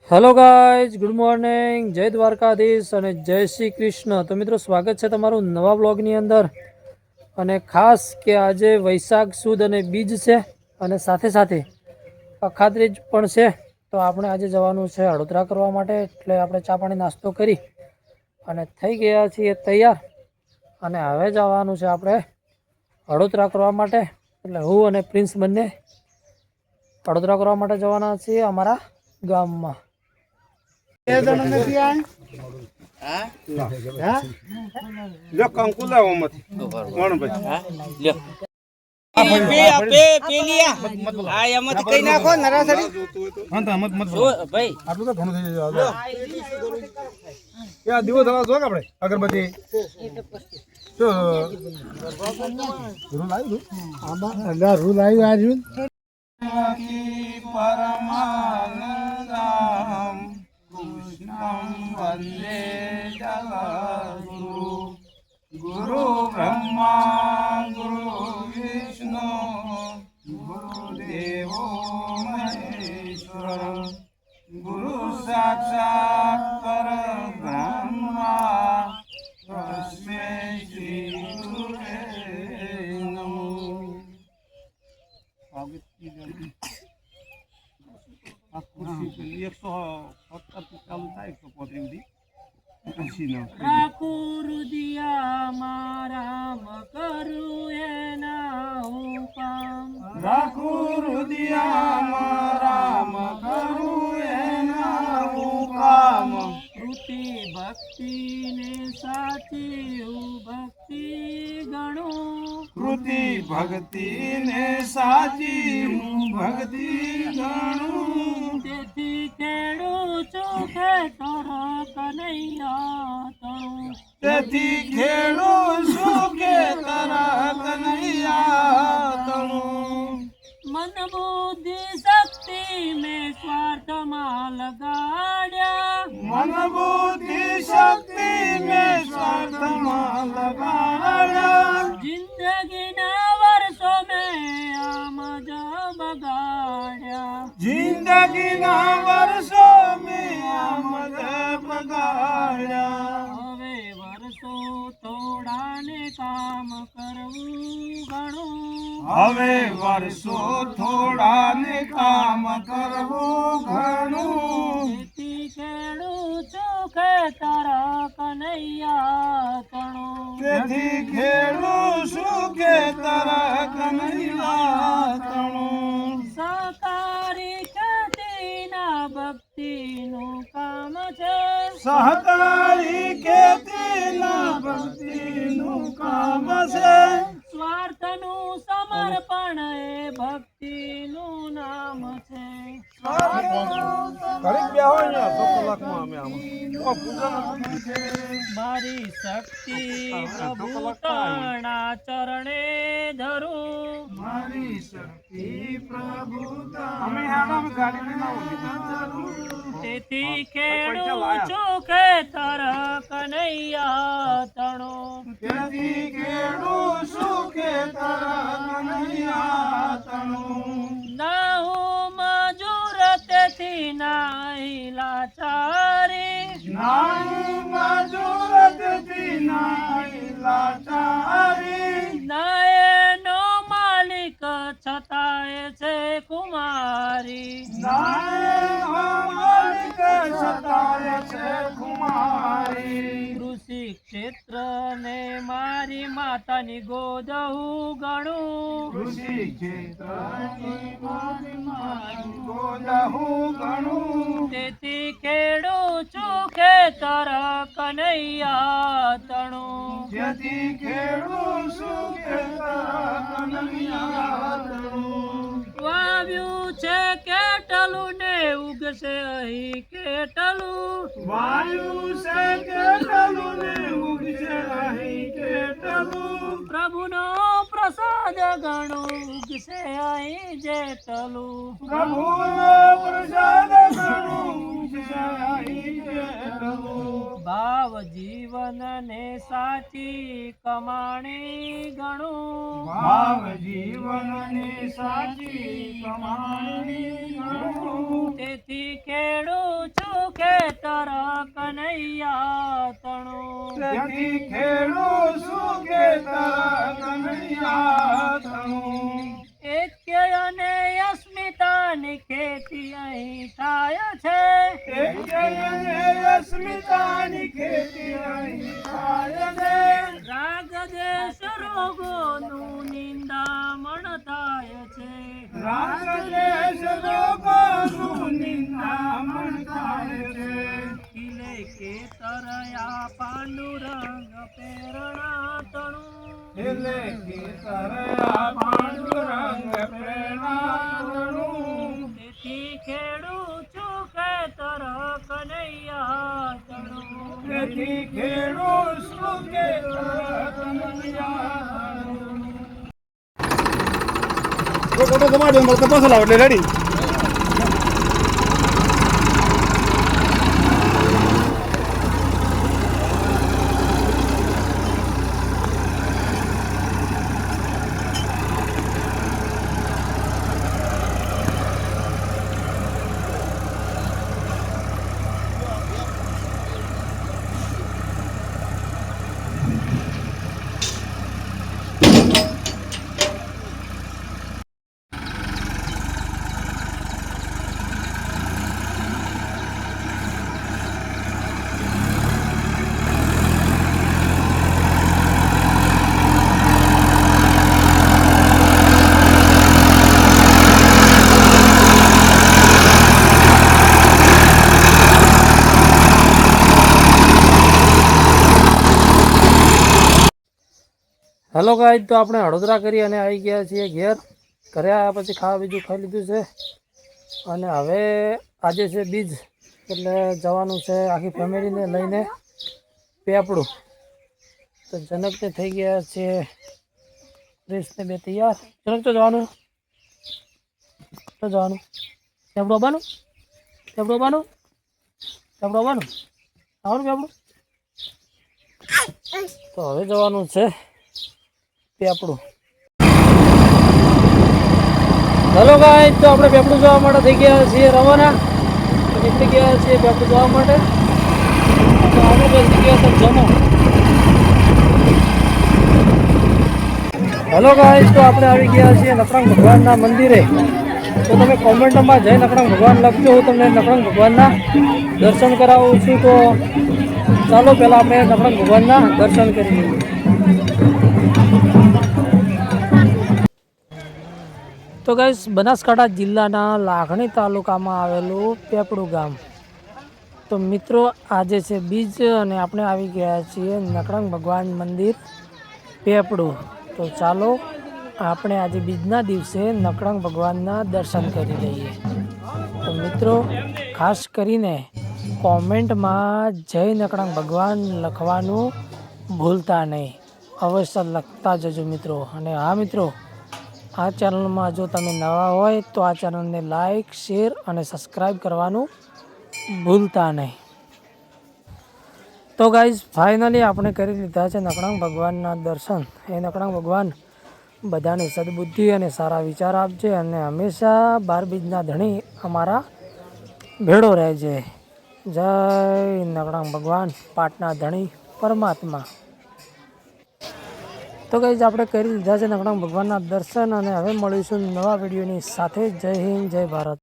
Hello guys, good morning, જય દ્વારકાધીશ અને જય શ્રી કૃષ્ણ। તો મિત્રો, સ્વાગત છે તમારું નવા બ્લોગની અંદર। અને ખાસ કે આજે વૈશાખ સુદ અને બીજ છે અને સાથે સાથે અખાત્રીજ પણ છે। તો આપણે આજે જવાનું છે હળોદરા કરવા માટે, એટલે આપણે ચા પાણી નાસ્તો કરી અને થઈ ગયા છીએ તૈયાર। અને હવે જવાનું છે આપણે હળોદરા કરવા માટે, એટલે હું અને પ્રિન્સ બંને હળોદરા કરવા માટે જવાના છીએ અમારા ગામમાં। અગરબત્તી રૂલ આવ્યું પરમાનંદમ કૃષ્ણમ વંદે જગદ્ગુરુ ગુરુ બ્રહ્મા ગુરુ વિષ્ણુ ગુરુદેવો મહેશ્વર ગુરુ સાક્ષાત પરબ્રહ્મા તસ્મૈ શ્રી ગુરુવે નમઃ। ભક્તિ ને સાચી હું ભક્તિ ગણું તેથી ખેડું છું ખેતર કનૈયા તણું તેથી ખેડું છું ખેતર કનૈયા તણું મન બુદ્ધિ શક્તિ મેં સ્વાર્થમાં લગાડ્યા મન બુદ્ધિ શક્તિ મેં સ્વાર્થમાં લગાડ્યા જિંદગીના વર્ષો મેં આમ જ બગાડ્યા જિંદગીના વર્ષો મેં આમ જ બગાડ્યા હવે વર્ષો થોડાને કામ કરવું ઘણું હવે વર્ષો થોડાને કામ કરવું ઘણું તેથી ખેડું છું ખેતર કનૈયા તણું તેથી ખેડું છું ખેતર કનૈયા તણું સહકારી ખેતીના ભક્તિનું કામ છે સહકારી ખેતીના ભક્તિનું કામ છે સ્વાર્થનું સમર્પણ એ ભક્તિનું નામ છે મારી શક્તિ પ્રભુ તણા ચરણે ધરું મારી શક્તિ પ્રભુ તેથી ખેડું છું ખેતર કનૈયા તણું તેથી ખેડું છું ખેતર કનૈયા તણું ના હું મજૂર તેથી નાહી લાચારી નાહી મજૂર તેથી નાહી લાચારી ના એનો માલિક છતાંય છે કુમારી ના એનો માલિક છતાંય છે કુમારી કૃષિ ક્ષેત્ર ને મારી માતાની ગોદ હું ગણું કૃષિ ક્ષેત્ર મારી માતાની ગોદ હું ગણું તેથી ખેડું છું ખેતર કનૈયા તણું તેથી ખેડું છું ખેતર કનૈયા તણું વાવ્યું છે કેટલું ને ઉગશે અહીં કેટલું વાવ્યું છે કેટલું ને ઉગશે અહીં કેટલું પ્રભુનો પ્રસાદ ગણું ઉગશે અહીં જેટલું પ્રભુનો પ્રસાદ ગણું ઉગશે અહીં જેટલું ભાવ જીવન ને સાચી કમાણી ગણું ભાવ જીવન ની સાચી કમાણી ગણું તેથી ખેડું છું ખેતર કનૈયા તણું તેથી ખેડૂ સુખે કનૈયા તણું એક્ય અને અસ્મિતાની ખેતી અહીં થાય છે અસ્મિતાની ખેતી અહીં થાય છે રાગ દેશ રોગોનું નિંદામણ થાય છે રાગ દેશ લોકોનું નિંદામણ થાય છે ખીલે કેતરયા પાંડુરંગ પ્રેરણા તણું એટલે કેતરયા પાંડુરંગ પ્રેરણાનું તેથી ખેડું છું ખેતર કનૈયા તણું તેથી ખેડૂ સુખે કનૈયા ફોટો કમાડો મળે તપાસ લાવો એટલે રેડી હેલો ગાઈઝ, તો આપણે હળોદરા કરી અને આવી ગયા છીએ ઘેર. ઘરે આવ્યા પછી ખાવા બીજું ખાઈ લીધું છે અને હવે આજે છે બીજ, એટલે જવાનું છે આખી ફેમિલીને લઈને પેપડું. તો જનકને થઈ ગયા છે રેસને બે તૈયાર. જનક તો જવાનું પેપડું આવવાનું આવવાનું પેપડું. તો હવે જવાનું છે પેપડું. હેલો ગાઈઝ, તો આપણે પેપડું જોવા માટે થઈ ગયા છીએ રવાના. નીકળી ગયા છીએ પેપડું જોવા માટે. તો આપણે બેસી ગયા તો જમો. હેલો ગાઈઝ, તો આપણે આવી ગયા છીએ નકળંગ ભગવાનના મંદિરે. તો તમે કોમેન્ટમાં જય નકળંગ ભગવાન લખજો, હું તમને નકળંગ ભગવાનના દર્શન કરાવું છું. તો ચાલો પહેલાં આપણે નકળંગ ભગવાનના દર્શન કરી લઈએ. તો ગાઈસ, બનાસકાંઠા જિલ્લાના લાખણી તાલુકામાં આવેલું પેપડું ગામ. તો મિત્રો, આજે છે બીજ અને આપણે આવી ગયા છીએ નકળંગ ભગવાન મંદિર પેપડું. તો ચાલો આપણે આજે બીજના દિવસે નકળંગ ભગવાનના દર્શન કરી લઈએ. તો મિત્રો, ખાસ કરીને કોમેન્ટમાં જય નકળંગ ભગવાન લખવાનું ભૂલતા નહીં. અવશ્ય લખતા જજો મિત્રો. અને હા મિત્રો, આ ચેનલમાં જો તમે નવા હોય તો આ ચેનલને લાઈક, શેર અને સબસ્ક્રાઈબ કરવાનું ભૂલતા નહીં. તો ગાઈઝ, ફાઇનલી આપણે કરી લીધા છે નકળંગ ભગવાનના દર્શન. એ નકળંગ ભગવાન બધાને સદબુદ્ધિ અને સારા વિચાર આપજે અને હંમેશા 12 બીજના ધણી અમારા ભેળો રહેજે. જય નકળંગ ભગવાન, પાટના ધણી પરમાત્મા. તો ગાઈઝ, આપણે કરી લીધા છે નકળંગ ભગવાનના દર્શન અને હવે મળીશું નવા વિડીયોની સાથે. જય હિન્દ, જય ભારત.